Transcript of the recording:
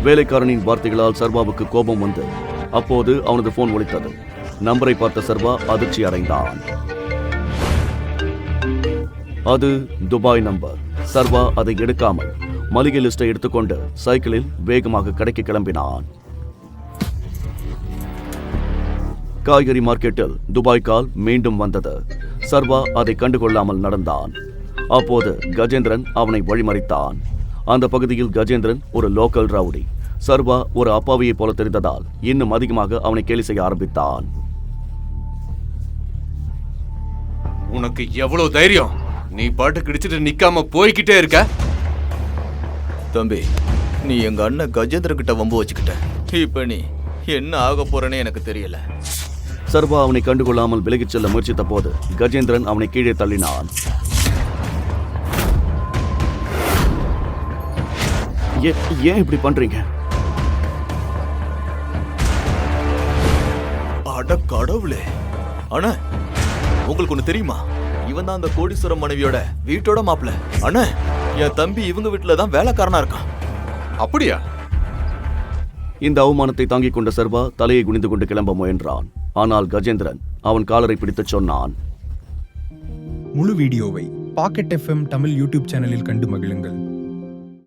வேலைக்காரனின் வார்த்தைகளால் சர்வாவுக்கு கோபம் வந்து அப்போது அவனது போன் ஒலித்தது. நம்பரை பார்த்த சர்வா அதிர்ச்சி அடைந்தான். அது துபாய் நம்பர். சர்வா அதை எடுக்காமல் மளிகை லிஸ்டை எடுத்துக்கொண்டு சைக்கிளில் வேகமாக கடைக்கு கிளம்பினான். காய்கறி மார்க்கெட்டில் துபாய் கால் மீண்டும் வந்தது. சர்வா அதை கண்டுகொள்ளாமல் நடந்தான். அப்போது கஜேந்திரன் அவனை வழிமறித்தான். அந்த பகுதியில் கஜேந்திரன் ஒரு லோக்கல் ரவுடி. சர்வா ஒரு அப்பாவியை போல தெரிந்ததால் இன்னும் அதிகமாக அவனை கேலி செய்ய ஆரம்பித்தான். உனக்கு எவ்வளவு தைரியம்? நீ பாட்டு கிடிச்சிட்டு நிக்காம போய்கிட்டே இருக்க. தம்பி, நீ எங்க அண்ணன் கஜேந்திர கிட்ட வம்பு வச்சுக்கிட்ட. இப்ப நீ என்ன ஆக போறேன்னு எனக்கு தெரியல. சர்வா அவனை கண்டுகொள்ளாமல் விலகிச் செல்ல முயற்சித்த போது கஜேந்திரன் அவனை கீழே தள்ளினான். ஏன் இப்படி பண்றீங்க? அட கடவுளே! அண்ணா, உங்களுக்கு ஒண்ணு தெரியுமா? இவன் தான் அந்த கோடீஸ்வரம் மனைவியோட வீட்டோட மாப்பிள்ள. அண்ணா, என் தம்பி இவங்க வீட்டுல தான் வேலைக்காரனா இருக்கான். அப்படியா? இந்த அவமானத்தை தாங்கிக் கொண்ட சர்வா தலையை குனிந்து கொண்டு கிளம்ப முயன்றான். ஆனால் கஜேந்திரன் அவன் காலரை பிடித்துச் சொன்னான். முழு வீடியோவை பாக்கெட் FM தமிழ் யூடியூப் சேனலில் கண்டு மகிழுங்கள்.